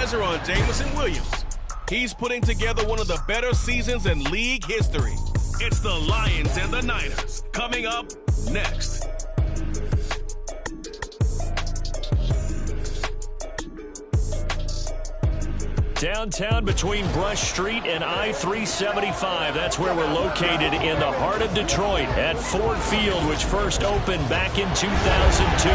pressure on Jameson Williams. He's putting together one of the better seasons in league history. It's the Lions and the Niners coming up next. Downtown between Brush Street and I-375. That's where we're located in the heart of Detroit at Ford Field, which first opened back in 2002.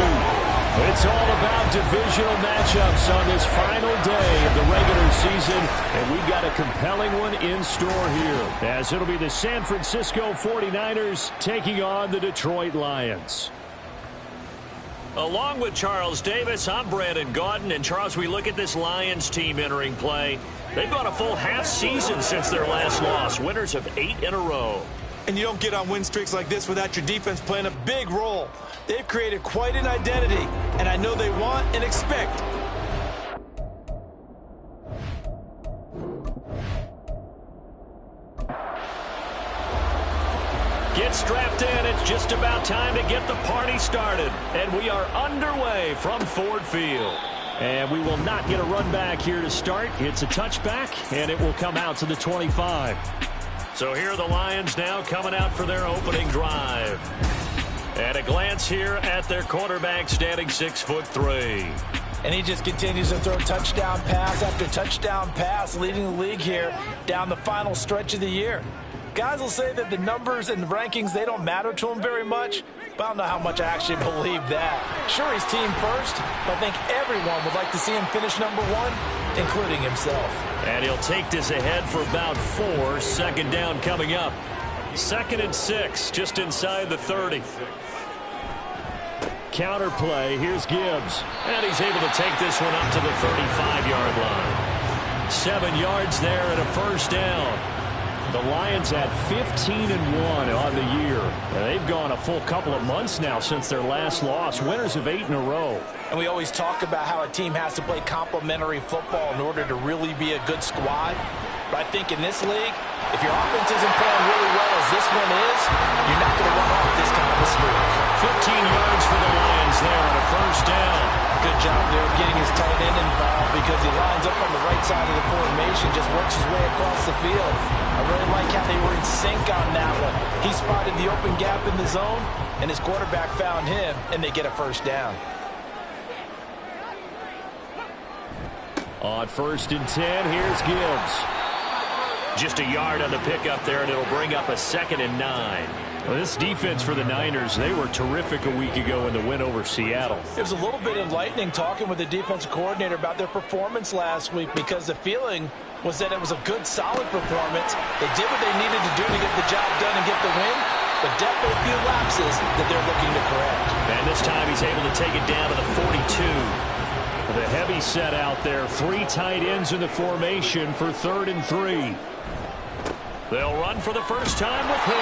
It's all about divisional matchups on this final day of the regular season, and we've got a compelling one in store here, as it'll be the San Francisco 49ers taking on the Detroit Lions. Along with Charles Davis, I'm Brandon Gaudin. And, Charles, we look at this Lions team entering play. They've gone a full half season since their last loss, winners of 8 in a row. And you don't get on win streaks like this without your defense playing a big role. They've created quite an identity, and I know they want and expect. Get strapped in. It's just about time to get the party started. And we are underway from Ford Field. And we will not get a run back here to start. It's a touchback, and it will come out to the 25. So here are the Lions now coming out for their opening drive. And a glance here at their quarterback, standing 6'3". And he just continues to throw touchdown pass after touchdown pass, leading the league here down the final stretch of the year. Guys will say that the numbers and the rankings, they don't matter to him very much, but I don't know how much I actually believe that. Sure, he's team first, but I think everyone would like to see him finish number 1, including himself. And he'll take this ahead for about 4. Second down coming up. 2nd and 6, just inside the 30. Counter play, here's Gibbs. And he's able to take this one up to the 35-yard line. 7 yards there and a first down. The Lions at 15-1 on the year. And they've gone a full couple of months now since their last loss. Winners of 8 in a row. And we always talk about how a team has to play complementary football in order to really be a good squad. But I think in this league, if your offense isn't playing really well as this one is, you're not going to run off this kind of a streak. 15 yards for the Lions there on a first down. Good job there of getting his tight end involved because he lines up on the right side of the formation, just works his way across the field. I really like how they were in sync on that one. He spotted the open gap in the zone, and his quarterback found him, and they get a first down. On 1st and 10, here's Gibbs. Just a yard on the pickup there, and it'll bring up a 2nd and 9. Well, this defense for the Niners, they were terrific a week ago in the win over Seattle. It was a little bit enlightening talking with the defensive coordinator about their performance last week because the feeling was that it was a good, solid performance. They did what they needed to do to get the job done and get the win, but definitely a few lapses that they're looking to correct. And this time he's able to take it down to the 42. The heavy set out there. 3 tight ends in the formation for 3rd and 3. They'll run for the first time with Hill.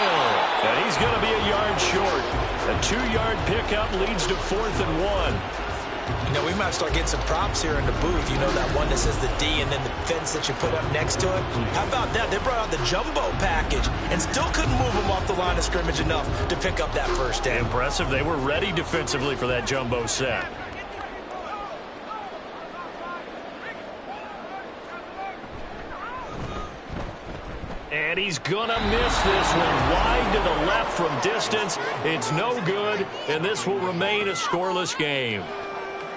And he's going to be a yard short. A 2-yard pickup leads to 4th and 1. You know, we might start getting some props here in the booth. You know that one that says the D and then the fence that you put up next to it? How about that? They brought out the jumbo package and still couldn't move them off the line of scrimmage enough to pick up that first down. Impressive. They were ready defensively for that jumbo set. And he's gonna miss this one wide to the left from distance. It's no good, and this will remain a scoreless game.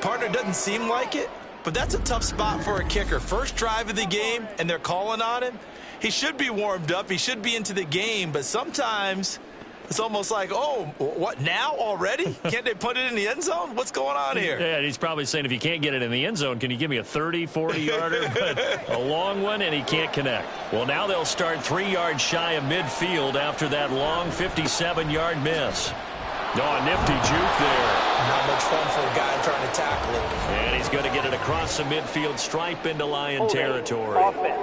Partner, doesn't seem like it, but that's a tough spot for a kicker. First drive of the game, and they're calling on him. He should be warmed up. He should be into the game, but sometimes it's almost like, oh, what, now already? Can't they put it in the end zone? What's going on here? Yeah, he's probably saying, if you can't get it in the end zone, can you give me a 30, 40-yarder? But a long one, and he can't connect. Well, now they'll start 3 yards shy of midfield after that long 57-yard miss. Oh, nifty juke there. Not much fun for a guy trying to tackle it. And he's going to get it across the midfield stripe into Lion territory. Offense.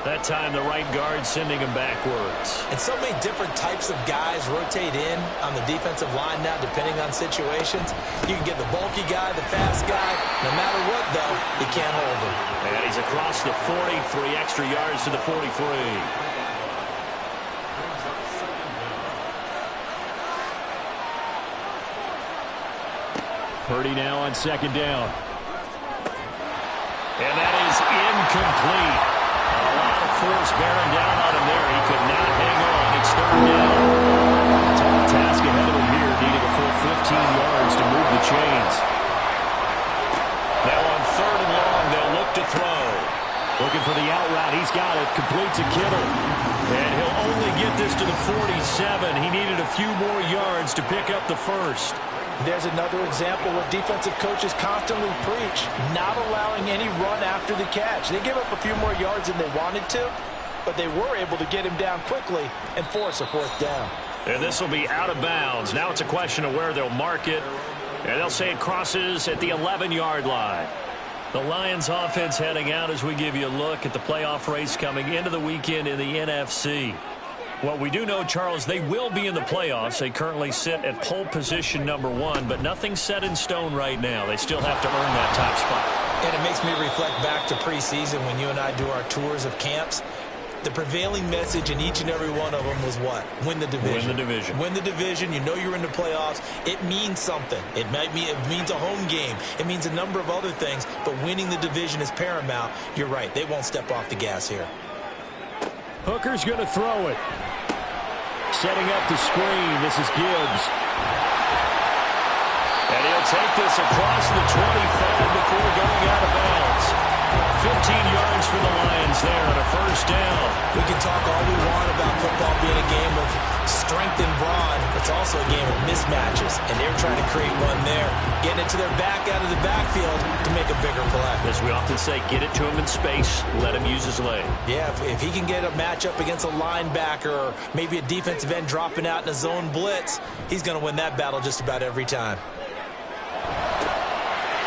That time the right guard sending him backwards. And so many different types of guys rotate in on the defensive line now, depending on situations. You can get the bulky guy, the fast guy. No matter what, though, you can't hold him. And he's across the 40, 3 extra yards to the 43. Purdy now on second down. And that is incomplete. A lot of force bearing down on him there. He could not hang on. It's third down. Tall task ahead of him here, needing a full 15 yards to move the chains. Now on third and long, they'll look to throw. Looking for the out route. He's got it. Complete to Kittle. And he'll only get this to the 47. He needed a few more yards to pick up the first. There's another example where defensive coaches constantly preach, not allowing any run after the catch. They gave up a few more yards than they wanted to, but they were able to get him down quickly and force a fourth down. And this will be out of bounds. Now it's a question of where they'll mark it. And they'll say it crosses at the 11-yard line. The Lions offense heading out as we give you a look at the playoff race coming into the weekend in the NFC. Well, we do know, Charles, they will be in the playoffs. They currently sit at pole position number 1, but nothing's set in stone right now. They still have to earn that top spot. And it makes me reflect back to preseason when you and I do our tours of camps. The prevailing message in each and every one of them was what? Win the division. Win the division. Win the division. You know you're in the playoffs. It means something. It means a home game. It means a number of other things, but winning the division is paramount. You're right. They won't step off the gas here. Hooker's going to throw it. Setting up the screen. This is Gibbs. And he'll take this across the 25 before going out of bounds. 15 yards for the Lions there on a first down. We can talk all we want about football being a game of strength and brawn. It's also a game of mismatches, and they're trying to create one there, getting it to their back out of the backfield to make a bigger play. As we often say, get it to him in space, let him use his leg. Yeah, if he can get a matchup against a linebacker or maybe a defensive end dropping out in a zone blitz, he's going to win that battle just about every time.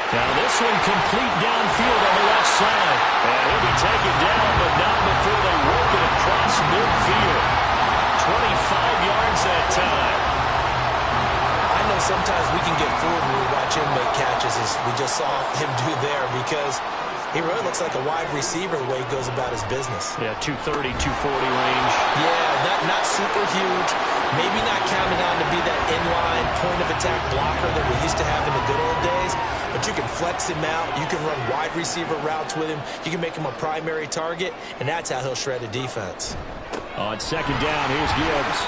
Now this one complete downfield on the left side. And he'll be taken down, but not before they work it across midfield. 25 yards that time. I know sometimes we can get fooled when we watch him make catches, as we just saw him do there, because he really looks like a wide receiver the way he goes about his business. Yeah, 230, 240 range. Yeah, not super huge. Maybe not counted on to be that inline point-of-attack blocker that we used to have in the good old days. But you can flex him out. You can run wide receiver routes with him. You can make him a primary target, and that's how he'll shred a defense. On second down, here's Gibbs.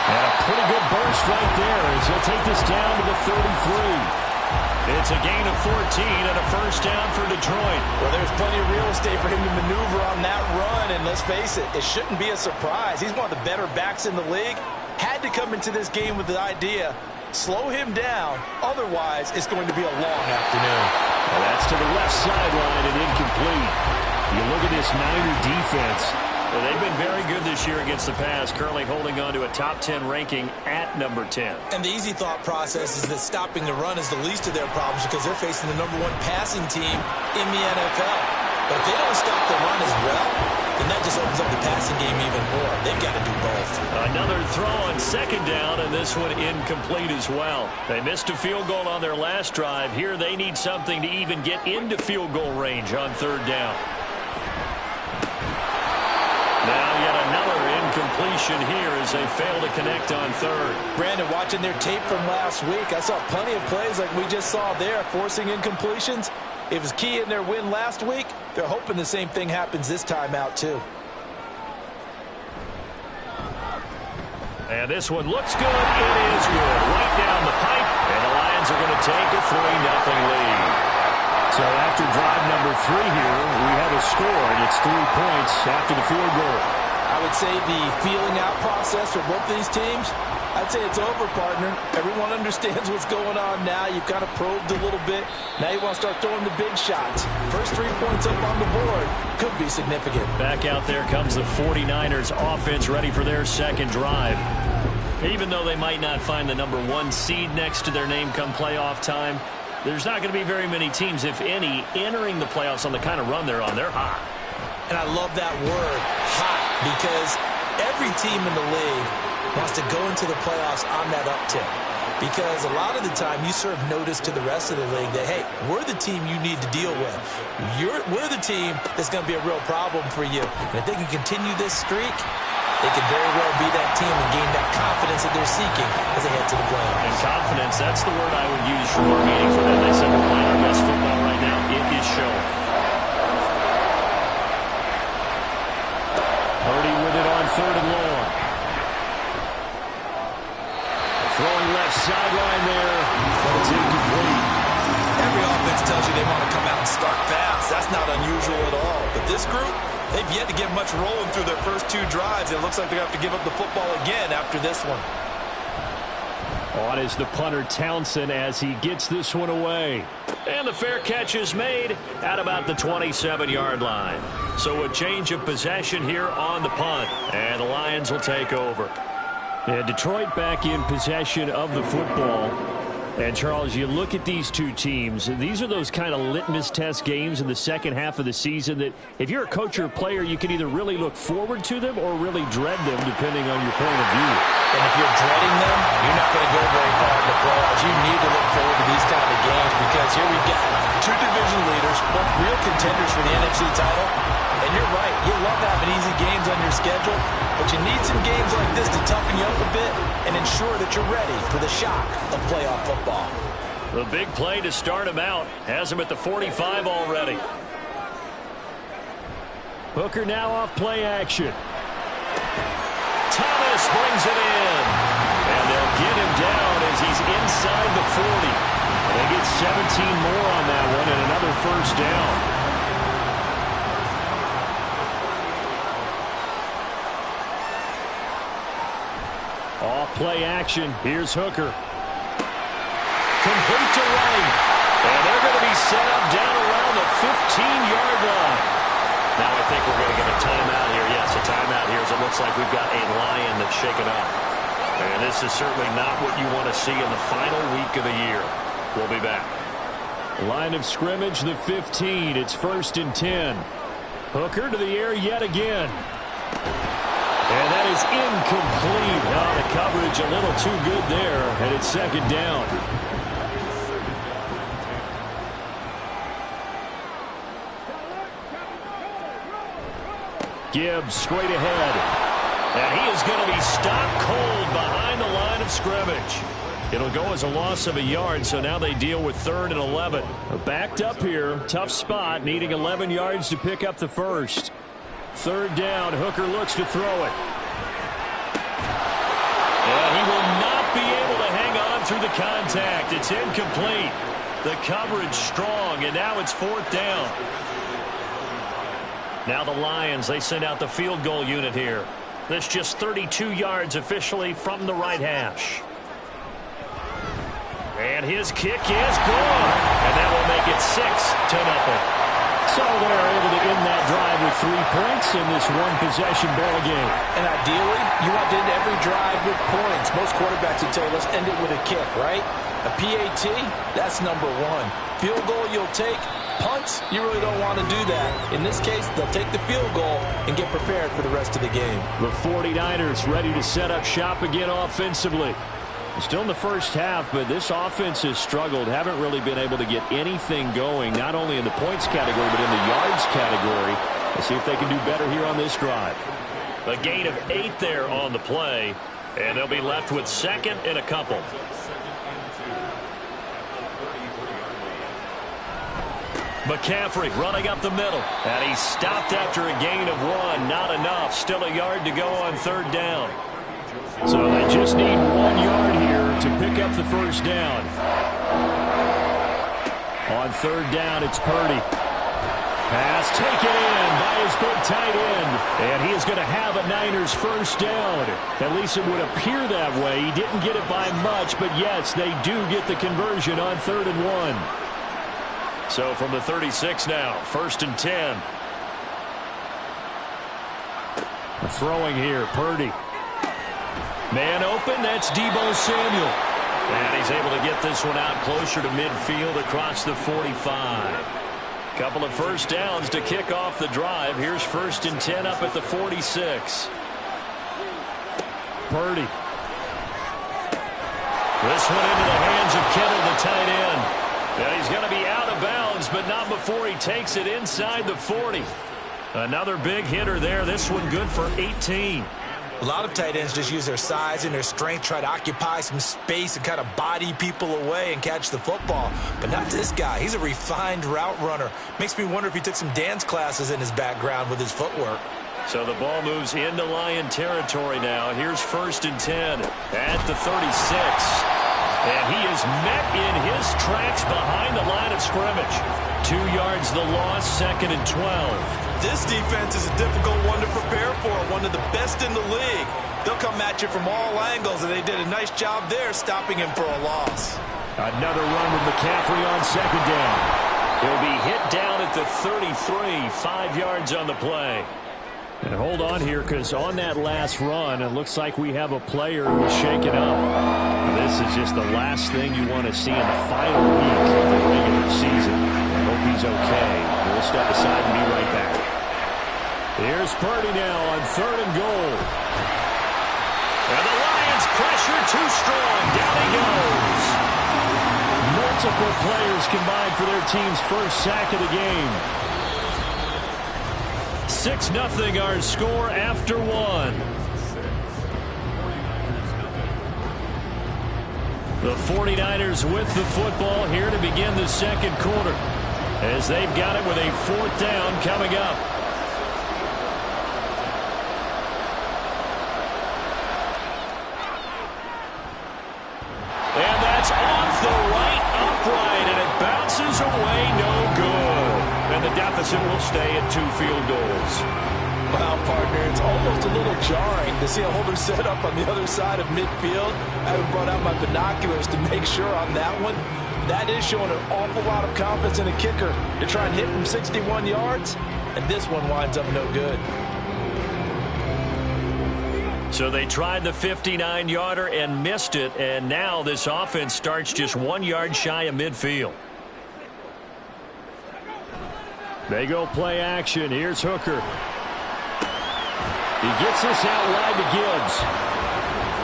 And a pretty good burst right there as he'll take this down to the 33. It's a gain of 14 and a first down for Detroit. Well, there's plenty of real estate for him to maneuver on that run, and let's face it, it shouldn't be a surprise. He's one of the better backs in the league. Had to come into this game with the idea, slow him down, otherwise it's going to be a long afternoon. Well, that's to the left sideline and incomplete. You look at this Niner defense. Well, they've been very good this year against the pass, currently holding on to a top 10 ranking at number 10. And the easy thought process is that stopping the run is the least of their problems because they're facing the #1 passing team in the NFL. But if they don't stop the run as well, then that just opens up the passing game even more. They've got to do both. Another throw on second down, and this one incomplete as well. They missed a field goal on their last drive. Here they need something to even get into field goal range on third down. Now yet another incompletion here as they fail to connect on third. Brandon, watching their tape from last week, I saw plenty of plays like we just saw there, forcing incompletions. It was key in their win last week. They're hoping the same thing happens this time out, too. And this one looks good. It is good. Right down the pipe. And the Lions are going to take a 3-0 lead. So after drive number 3 here, we have a score, and it's 3 points after the field goal. I would say the feeling out process for both these teams, I'd say it's over, partner. Everyone understands what's going on now. You've kind of probed a little bit. Now you want to start throwing the big shots. First 3 points up on the board could be significant. Back out there comes the 49ers offense ready for their second drive. Even though they might not find the #1 seed next to their name come playoff time, there's not going to be very many teams, if any, entering the playoffs on the kind of run they're on. They're hot. And I love that word, hot, because every team in the league wants to go into the playoffs on that uptick. Because a lot of the time you serve notice to the rest of the league that, hey, we're the team you need to deal with. We're the team that's going to be a real problem for you. And if they can continue this streak, they could very well be that team and gain that confidence that they're seeking as they head to the playoffs. And confidence, that's the word I would use for our meetings with them. They said we're playing our best football right now. It is showing. Purdy with it on 3rd and long. Throwing left sideline there, but it's incomplete. Every offense tells you they want to come out and start fast. That's not unusual at all. But this group, they've yet to get much rolling through their first 2 drives. It looks like they're going to have to give up the football again after this one. On is the punter Townsend as he gets this one away. And the fair catch is made at about the 27-yard line. So a change of possession here on the punt. And the Lions will take over. And Detroit back in possession of the football. And, Charles, you look at these two teams, these are those kind of litmus test games in the second half of the season that if you're a coach or a player, you can either really look forward to them or really dread them, depending on your point of view. And if you're dreading them, you're not going to go very far in the playoffs. You need to look forward to these kind of games because here we've got 2 division leaders, both real contenders for the NFC title. And you're right, you love having easy games on your schedule, but you need some games like this to toughen you up a bit and ensure that you're ready for the shock of playoff football. The big play to start him out has him at the 45 already. Hooker now off play action. Thomas brings it in. And they'll get him down as he's inside the 40. They get 17 more on that one and another first down. Off play action. Here's Hooker. Complete to Wright. And they're going to be set up down around the 15-yard line. Now I think we're going to get a timeout here. Yes, a timeout here as it looks like we've got a Lion that's shaken up. And this is certainly not what you want to see in the final week of the year. We'll be back. Line of scrimmage, the 15. It's 1st and 10. Hooker to the air yet again. And that is incomplete. Oh, the coverage a little too good there, and it's 2nd down. Gibbs straight ahead. And he is going to be stopped cold behind the line of scrimmage. It'll go as a loss of a yard, so now they deal with 3rd and 11. They're backed up here. Tough spot, needing 11 yards to pick up the first. 3rd down, Hooker looks to throw it. And he will not be able to hang on through the contact. It's incomplete. The coverage strong, and now it's 4th down. Now the Lions, they send out the field goal unit here. That's just 32 yards officially from the right hash. And his kick is good. And that will make it 6-0. So they're able to end that drive with 3 points in this one-possession ball game. And ideally, you want to end every drive with points. Most quarterbacks would tell you, let's end it with a kick, right? A PAT, that's number 1. Field goal you'll take. Punts, you really don't want to do that. In this case, they'll take the field goal and get prepared for the rest of the game. The 49ers ready to set up shop again offensively. Still in the first half, but this offense has struggled. Haven't really been able to get anything going, not only in the points category, but in the yards category. Let's see if they can do better here on this drive. A gain of 8 there on the play, and they'll be left with 2nd and a couple. McCaffrey running up the middle, and he's stopped after a gain of 1. Not enough. Still a yard to go on 3rd down. So they just need 1 yard here to pick up the first down. On 3rd down, it's Purdy. Pass taken in by his big tight end. And he is going to have a Niners first down. At least it would appear that way. He didn't get it by much, but yes, they do get the conversion on 3rd and 1. So from the 36 now, 1st and 10. Throwing here, Purdy. Man open, that's Deebo Samuel. And he's able to get this one out closer to midfield across the 45. Couple of first downs to kick off the drive. Here's 1st and 10 up at the 46. Purdy. This one into the hands of Kittle, the tight end. And he's going to be out of bounds, but not before he takes it inside the 40. Another big hitter there. This one good for 18. A lot of tight ends just use their size and their strength, try to occupy some space and kind of body people away and catch the football. But not this guy. He's a refined route runner. Makes me wonder if he took some dance classes in his background with his footwork. So the ball moves into Lion territory now. Here's 1st and 10 at the 36. And he is met in his tracks behind the line of scrimmage. 2 yards the loss, 2nd and 12. This defense is a difficult one to prepare for, one of the best in the league. They'll come at you from all angles, and they did a nice job there stopping him for a loss. Another run with McCaffrey on 2nd down. He'll be hit down at the 33, 5 yards on the play. And hold on here, because on that last run, it looks like we have a player who's shaken up. This is just the last thing you want to see in the final week of the regular season. I hope he's okay. We'll step aside and be right back. Here's Purdy now on 3rd and goal. And the Lions pressure too strong. Down he goes. Multiple players combined for their team's first sack of the game. 6-0 our score after 1. The 49ers with the football here to begin the 2nd quarter, as they've got it with a 4th down coming up. And that's off the right upright, and it bounces away, no good. And the deficit will stay at 2 field goals. Wow, partner, it's almost a little jarring to see a holder set up on the other side of midfield. I haven't brought out my binoculars to make sure on that one. That is showing an awful lot of confidence in a kicker to try and hit from 61 yards, and this one winds up no good. So they tried the 59-yarder and missed it, and now this offense starts just 1 yard shy of midfield. They go play action. Here's Hooker. He gets this out wide to Gibbs.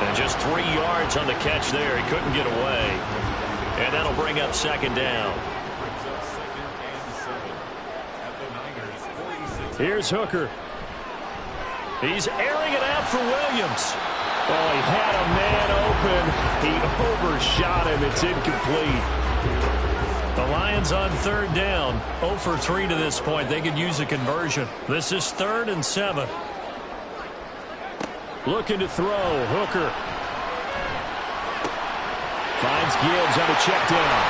And just 3 yards on the catch there. He couldn't get away. And that'll bring up 2nd down. Here's Hooker. He's airing it out for Williams. Oh, he had a man open. He overshot him. It's incomplete. The Lions on 3rd down. 0 for 3 to this point. They could use a conversion. This is 3rd and 7. Looking to throw. Hooker. Finds Gibbs on a check down.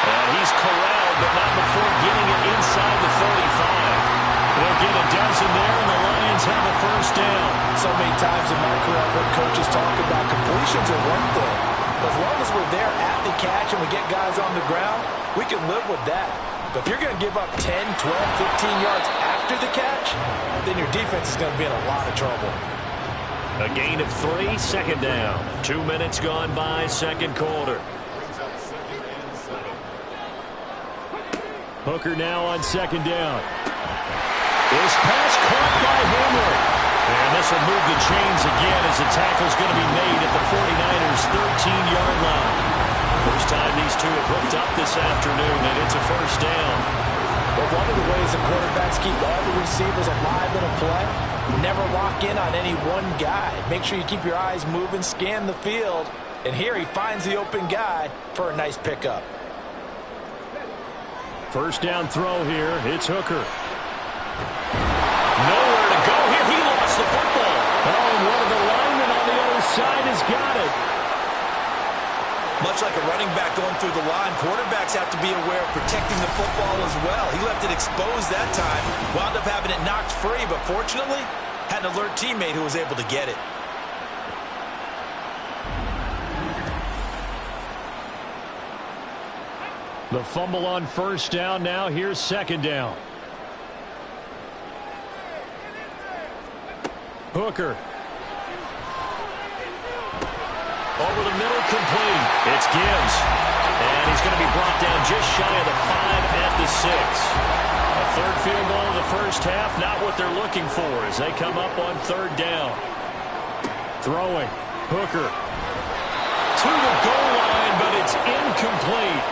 And he's corralled, but not before getting it inside the 35. They'll get a dozen there, and the Lions have a 1st down. So many times in my career I've heard coaches talk about completions are one thing. As long as we're there at the catch and we get guys on the ground, we can live with that. But if you're going to give up 10, 12, 15 yards after the catch, then your defense is going to be in a lot of trouble. A gain of 3, 2nd down. 2 minutes gone by, 2nd quarter. Hooker now on 2nd down. This pass caught by Henry. And this will move the chains again as the tackle's going to be made at the 49ers' 13-yard line. First time these two have hooked up this afternoon, and it's a 1st down. Well, one of the ways the quarterbacks keep all the receivers alive in a play, never lock in on any one guy. Make sure you keep your eyes moving, scan the field, and here he finds the open guy for a nice pickup. 1st down throw here. It's Hooker. Nowhere to go here. He lost the football. Oh, and one of the linemen on the other side has got it. Much like a running back going through the line, quarterbacks have to be aware of protecting the football as well. He left it exposed that time, wound up having it knocked free, but fortunately, had an alert teammate who was able to get it. The fumble on 1st down. Now here's 2nd down. Hooker. Over the middle, complete. It's Gibbs. And he's going to be brought down just shy of the 5 at the 6. A 3rd field goal in the 1st half, not what they're looking for as they come up on 3rd down. Throwing. Hooker. To the goal line, but it's incomplete.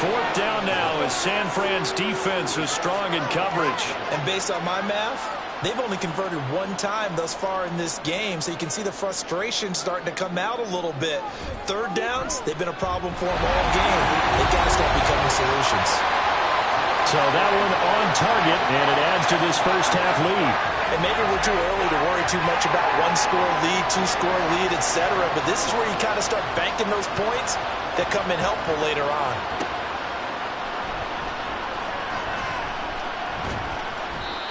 4th down now as San Fran's defense was strong in coverage. And based on my math, they've only converted one time thus far in this game, so you can see the frustration starting to come out a little bit. Third downs, they've been a problem for them all game. They've got to start becoming solutions. So that one on target, and it adds to this first half lead. And maybe we're too early to worry too much about one-score lead, two-score lead, etc. But this is where you kind of start banking those points that come in helpful later on.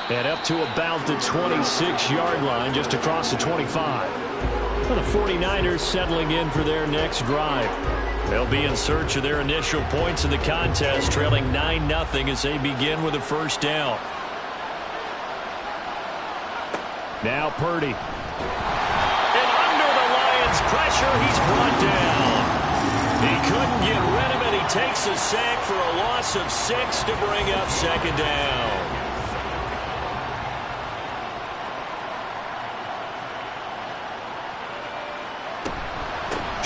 And up to about the 26-yard line, just across the 25. Well, the 49ers settling in for their next drive. They'll be in search of their initial points in the contest, trailing 9-0 as they begin with a first down. Now Purdy. And under the Lions' pressure, he's brought down. He couldn't get rid of it. He takes a sack for a loss of 6 to bring up second down.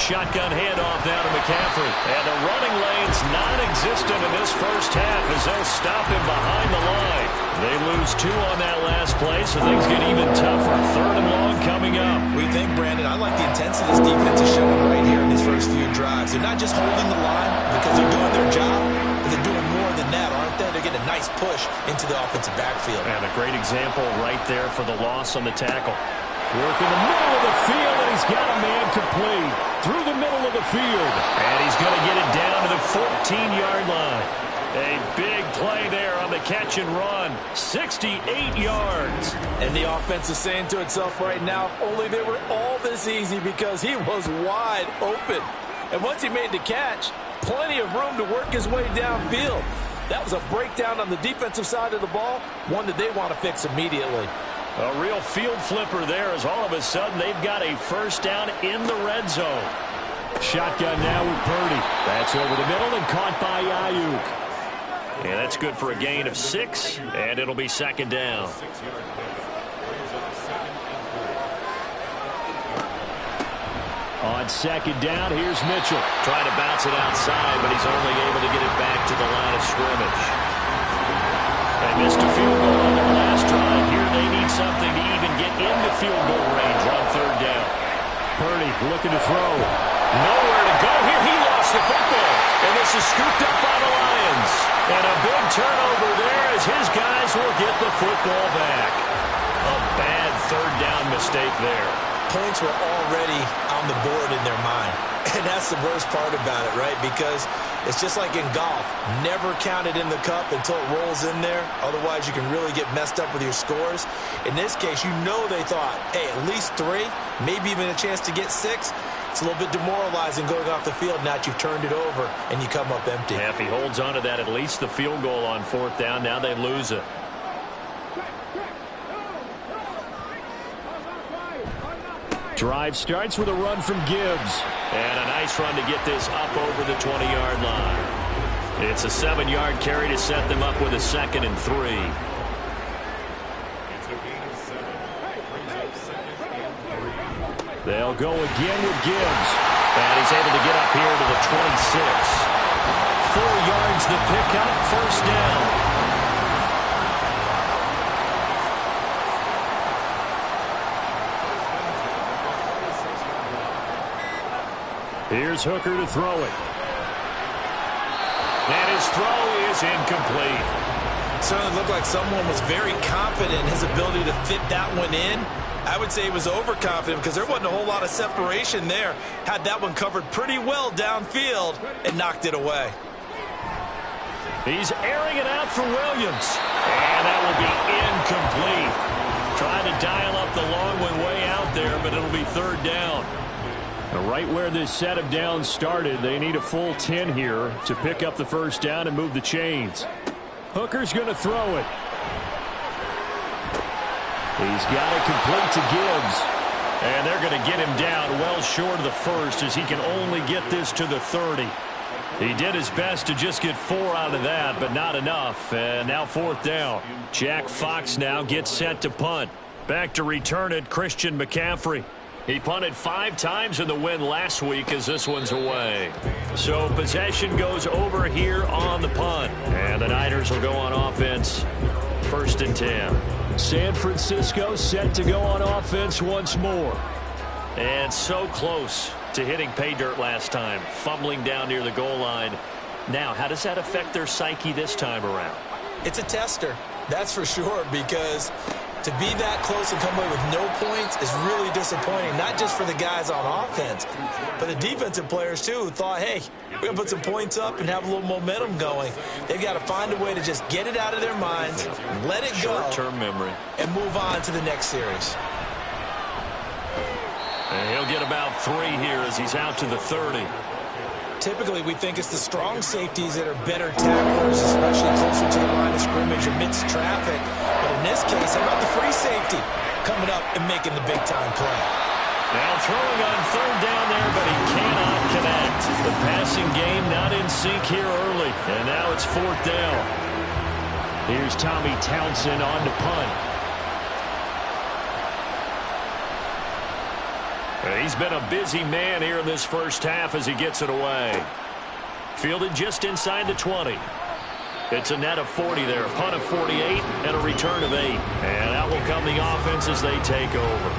Shotgun handoff now to McCaffrey. And the running lane's non-existent in this first half as they'll stop him behind the line. They lose 2 on that last play, so things get even tougher. Third and long coming up. What do you think, Brandon? I like the intensity this defense is showing right here in these first few drives. They're not just holding the line because they're doing their job, but they're doing more than that, aren't they? They're getting a nice push into the offensive backfield. And a great example right there for the loss on the tackle. Work in the middle of the field, and he's got a man complete through the middle of the field. And he's going to get it down to the 14-yard line. A big play there on the catch and run. 68 yards. And the offense is saying to itself right now, if only they were all this easy, because he was wide open. And once he made the catch, plenty of room to work his way downfield. That was a breakdown on the defensive side of the ball, one that they want to fix immediately. A real field flipper there as all of a sudden they've got a first down in the red zone. Shotgun now with Purdy. That's over the middle and caught by Ayuk. And that's good for a gain of 6, and it'll be second down. On second down, here's Mitchell. Trying to bounce it outside, but he's only able to get it back to the line of scrimmage. They missed a field goal on their last drive. Here they need something to even get into field goal range on third down. Purdy looking to throw. Nowhere to go here. He lost the football. And this is scooped up by the Lions. And a big turnover there as his guys will get the football back. A bad third down mistake there. Points were already on the board in their mind. And that's the worst part about it, right? Because it's just like in golf. Never count it in the cup until it rolls in there. Otherwise, you can really get messed up with your scores. In this case, you know they thought, hey, at least 3, maybe even a chance to get 6. It's a little bit demoralizing going off the field. Now that you've turned it over and you come up empty. Yeah, if he holds on to that, at least the field goal on fourth down, now they lose it. Drive starts with a run from Gibbs. And a nice run to get this up over the 20-yard line. It's a 7-yard carry to set them up with a 2nd and 3. They'll go again with Gibbs. And he's able to get up here to the 26. 4 yards the pickup, first down. Here's Hooker to throw it. And his throw is incomplete. Certainly looked like someone was very confident in his ability to fit that one in. I would say he was overconfident because there wasn't a whole lot of separation there. Had that one covered pretty well downfield and knocked it away. He's airing it out for Williams. And that will be incomplete. Trying to dial up the long one way out there, but it'll be third down. Right where this set of downs started, they need a full 10 here to pick up the first down and move the chains. Hooker's going to throw it. He's got it complete to Gibbs. And they're going to get him down well short of the first as he can only get this to the 30. He did his best to just get 4 out of that, but not enough. And now fourth down. Jack Fox now gets set to punt. Back to return it, Christian McCaffrey. He punted 5 times in the win last week as this one's away. So possession goes over here on the punt. And the Niners will go on offense, 1st and 10. San Francisco set to go on offense once more. And so close to hitting pay dirt last time, fumbling down near the goal line. Now, how does that affect their psyche this time around? It's a tester, that's for sure, because to be that close and come away with no points is really disappointing, not just for the guys on offense, but the defensive players, too, who thought, hey, we're going to put some points up and have a little momentum going. They've got to find a way to just get it out of their minds, let it go, short-term memory, and move on to the next series. And he'll get about 3 here as he's out to the 30. Typically, we think it's the strong safeties that are better tacklers, especially closer to the line of scrimmage amidst traffic. But in this case, how about the free safety coming up and making the big-time play? Now throwing on 3rd down there, but he cannot connect. The passing game not in sync here early, and now it's 4th down. Here's Tommy Townsend on to punt. He's been a busy man here in this first half as he gets it away. Fielded just inside the 20. It's a net of 40 there, a punt of 48, and a return of 8. And out will come the offense as they take over.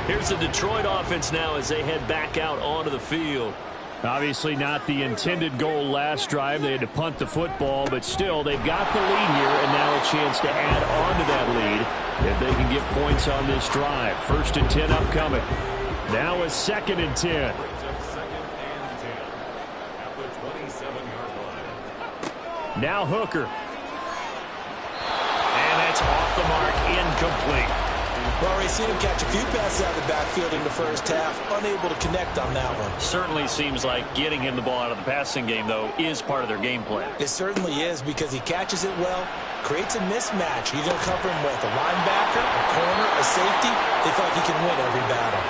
Here's the Detroit offense now as they head back out onto the field. Obviously not the intended goal last drive. They had to punt the football, but still they've got the lead here, and now a chance to add on to that lead if they can get points on this drive. 1st and 10 upcoming. Now a 2nd and 10. Now Hooker. And that's off the mark, incomplete. Well, we've seen him catch a few passes out of the backfield in the first half, unable to connect on that one. Certainly seems like getting him the ball out of the passing game, though, is part of their game plan. It certainly is, because he catches it well, creates a mismatch. You're going to cover him with a linebacker, a corner, a safety. They feel like he can win every battle.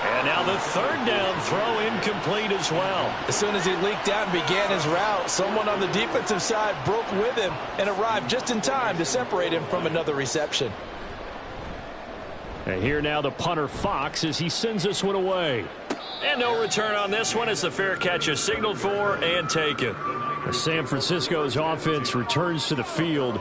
And now the 3rd down throw incomplete as well. As soon as he leaked out and began his route, someone on the defensive side broke with him and arrived just in time to separate him from another reception. And here now the punter Fox as he sends this one away. And no return on this one as the fair catch is signaled for and taken. San Francisco's offense returns to the field.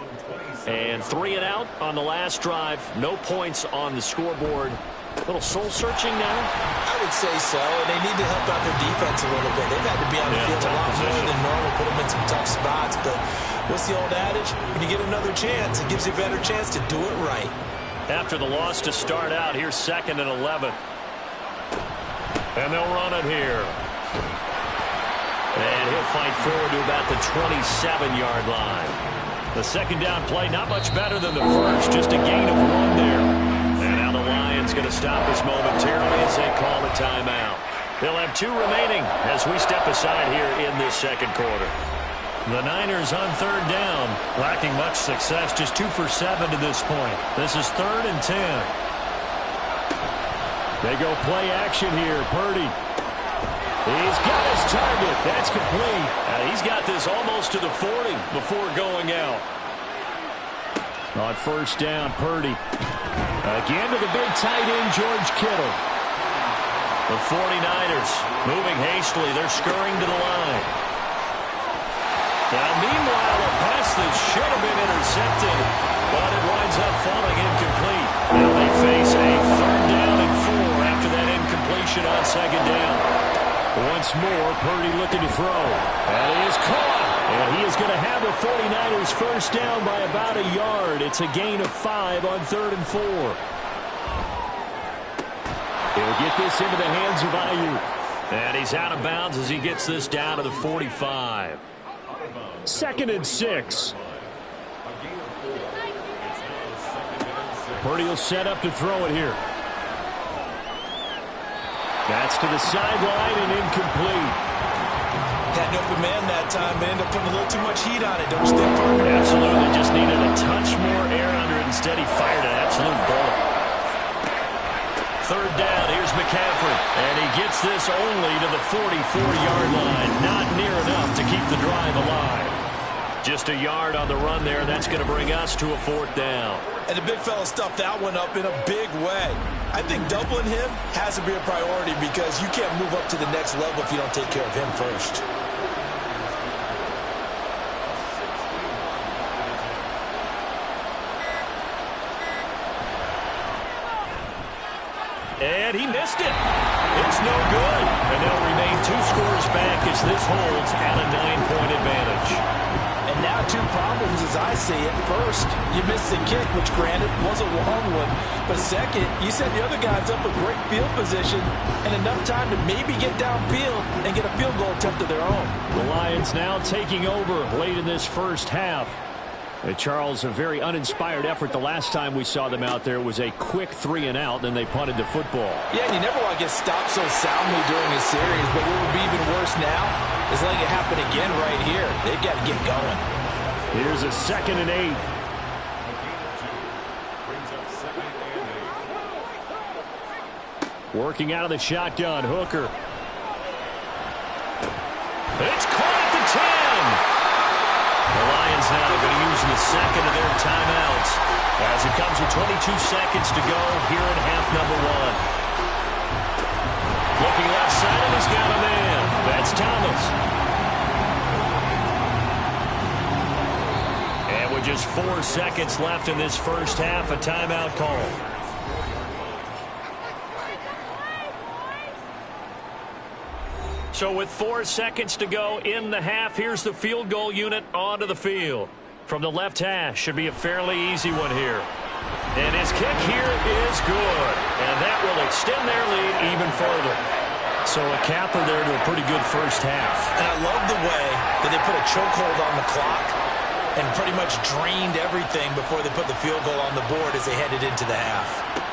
And 3 and out on the last drive. No points on the scoreboard. A little soul-searching now? I would say so, and they need to help out their defense a little bit. They've had to be on the field a lot more than normal, put them in some tough spots. But what's the old adage? When you get another chance, it gives you a better chance to do it right. After the loss to start out, here's 2nd and 11. And they'll run it here. And he'll fight forward to about the 27-yard line. The 2nd down play, not much better than the first, just a gain of 1 there. And now the Lions going to stop this momentarily as they call a timeout. They'll have 2 remaining as we step aside here in this 2nd quarter. The Niners on 3rd down, lacking much success, just 2 for 7 to this point. This is 3rd and 10. They go play action here. Purdy. He's got his target. That's complete. He's got this almost to the 40 before going out. On 1st down, Purdy. Again to the big tight end, George Kittle. The 49ers moving hastily. They're scurrying to the line. Now, meanwhile, a pass that should have been intercepted, but it winds up falling incomplete. Now they face a 3rd down and 4 after that incompletion on 2nd down. Once more, Purdy looking to throw. And he is caught. And he is going to have the 49ers 1st down by about a yard. It's a gain of 5 on 3rd and 4. He'll get this into the hands of Ayuk. And he's out of bounds as he gets this down to the 45. 2nd and 6. Purdy will set up to throw it here. That's to the sideline and incomplete. Had an open man that time, but ended up putting a little too much heat on it, don't you think, partner? Absolutely. Just needed a touch more air under it. Instead, he fired an absolute bullet. 3rd down. Here's McCaffrey. And he gets this only to the 44-yard line. Not near enough to keep the drive alive. Just a yard on the run there. That's going to bring us to a 4th down. And the big fella stuffed that one up in a big way. I think doubling him has to be a priority because you can't move up to the next level if you don't take care of him first. And he missed it. It's no good. And they'll remain 2 scores back as this holds at a 9-point advantage. And now 2 problems as I see it. First, you missed the kick, which granted was a long one. But second, you set the other guys up with great field position and enough time to maybe get downfield and get a field goal attempt of their own. The Lions now taking over late in this first half. Charles, a very uninspired effort. The last time we saw them out there was a quick 3-and-out, then they punted the football. Yeah, and you never want to get stopped so soundly during a series, but what would be even worse now is letting it happen again right here. They've got to get going. Here's a 2nd and 8. Working out of the shotgun, Hooker. It's caught at the 10. The Lions now are going to use the 2nd of their timeouts as it comes with 22 seconds to go here in half number 1. Looking left side, and he's got a man. That's Thomas. And with just 4 seconds left in this first half, a timeout call. So with 4 seconds to go in the half, here's the field goal unit onto the field. From the left hash, should be a fairly easy one here. And his kick here is good. And that will extend their lead even further. So a capper there to a pretty good first half. And I love the way that they put a chokehold on the clock and pretty much drained everything before they put the field goal on the board as they headed into the half.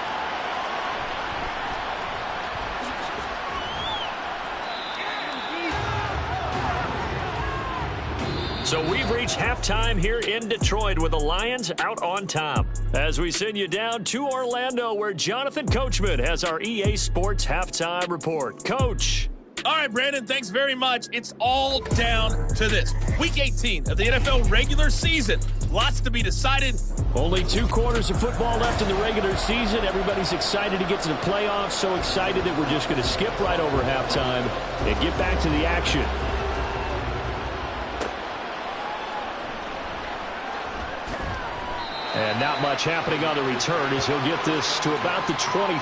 So we've reached halftime here in Detroit with the Lions out on top. As we send you down to Orlando where Jonathan Coachman has our EA Sports Halftime Report. Coach. All right, Brandon, thanks very much. It's all down to this. Week 18 of the NFL regular season. Lots to be decided. Only 2 quarters of football left in the regular season. Everybody's excited to get to the playoffs. So excited that we're just going to skip right over halftime and get back to the action. And not much happening on the return as he'll get this to about the 23.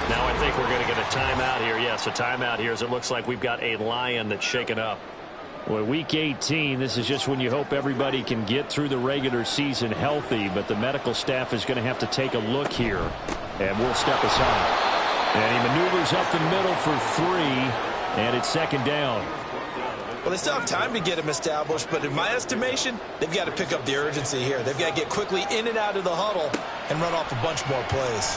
Now I think we're going to get a timeout here. Yes, a timeout here as it looks like we've got a Lion that's shaken up. Well, week 18, this is just when you hope everybody can get through the regular season healthy, but the medical staff is going to have to take a look here, and we'll step aside. And he maneuvers up the middle for 3, and it's 2nd down. Well, they still have time to get him established, but in my estimation, they've got to pick up the urgency here. They've got to get quickly in and out of the huddle and run off a bunch more plays.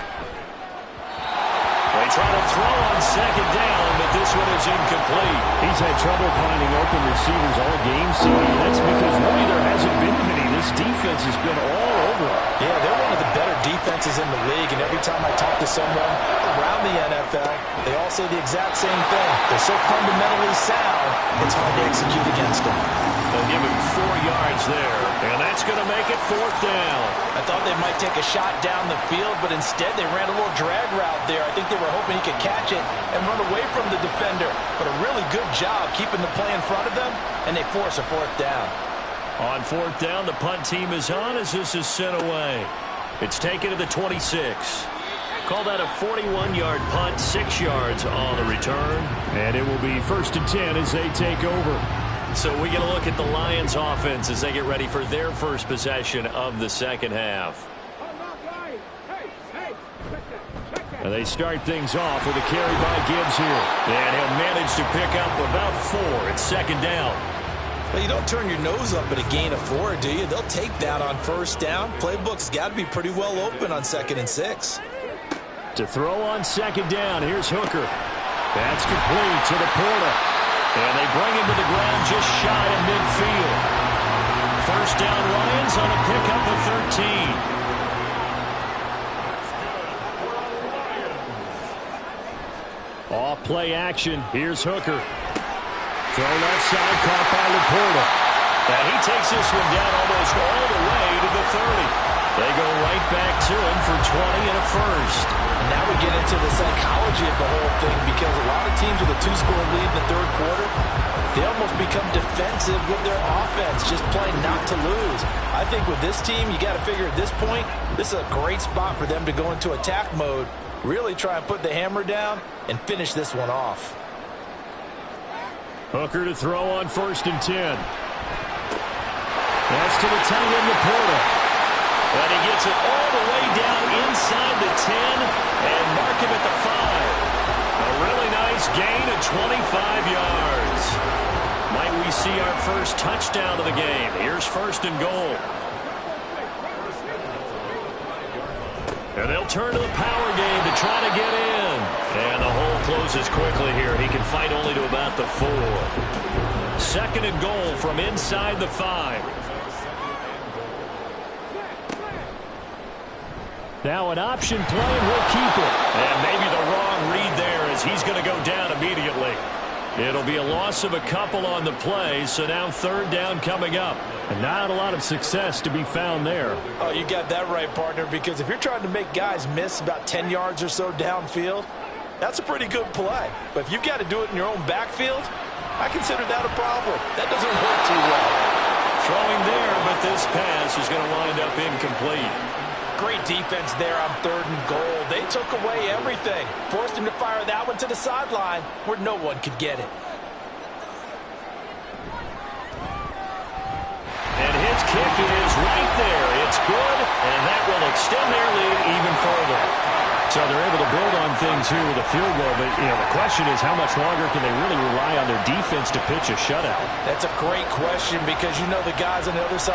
They try to throw on 2nd down, but this one is incomplete. He's had trouble finding open receivers all game, CD. That's because really there hasn't been many. This defense has been all over. Yeah, they're one of the better defenses in the league, and every time I talk to someone around the NFL, they all say the exact same thing. They're so fundamentally sound, it's hard to execute against them. They'll give him 4 yards there, and that's going to make it 4th down. I thought they might take a shot down the field, but instead they ran a little drag route there. I think they were hoping he could catch it and run away from the defender, but a really good job keeping the play in front of them, and they force a 4th down. On 4th down, the punt team is on as this is sent away. It's taken to the 26. Call that a 41-yard punt, 6 yards on the return. And it will be 1st and 10 as they take over. So we get a look at the Lions offense as they get ready for their first possession of the second half. And they start things off with a carry by Gibbs here. And he'll manage to pick up about 4. It's 2nd down. Well, you don't turn your nose up at a gain of 4, do you? They'll take that on 1st down. Playbook's got to be pretty well open on 2nd and 6. To throw on 2nd down, here's Hooker. That's complete to the Porta. And they bring him to the ground just shy of midfield. 1st down Lions on a pickup of 13. Off play action. Here's Hooker. Throw left side, caught by Laporta. And he takes this one down almost all the way to the 30. They go right back to him for 20 and a first. And now we get into the psychology of the whole thing, because a lot of teams with a 2-score lead in the third quarter, they almost become defensive with their offense, just playing not to lose. I think with this team, you got to figure at this point, this is a great spot for them to go into attack mode, really try and put the hammer down and finish this one off. Hooker to throw on 1st and 10. That's to the tight end, Laporta. And he gets it all the way down inside the 10 and mark him at the 5. A really nice gain of 25 yards. Might we see our first touchdown of the game? Here's 1st and goal. And they'll turn to the power game to try to get in. And the hole closes quickly here. He can fight only to about the 4. 2nd and goal from inside the 5. Now an option play, and we'll keep it. And maybe the wrong read there, as he's going to go down immediately. It'll be a loss of a couple on the play, so now 3rd down coming up. And not a lot of success to be found there. Oh, you got that right, partner, because if you're trying to make guys miss about 10 yards or so downfield, that's a pretty good play. But if you've got to do it in your own backfield, I consider that a problem. That doesn't work too well. Throwing there, but this pass is going to wind up incomplete. Great defense there on 3rd and goal. They took away everything. Forced him to fire that one to the sideline where no one could get it. And his kick is right there. It's good, and that will extend their lead even further. So they're able to build on things here with a field goal, but the question is, how much longer can they really rely on their defense to pitch a shutout? That's a great question, because the guys on the other side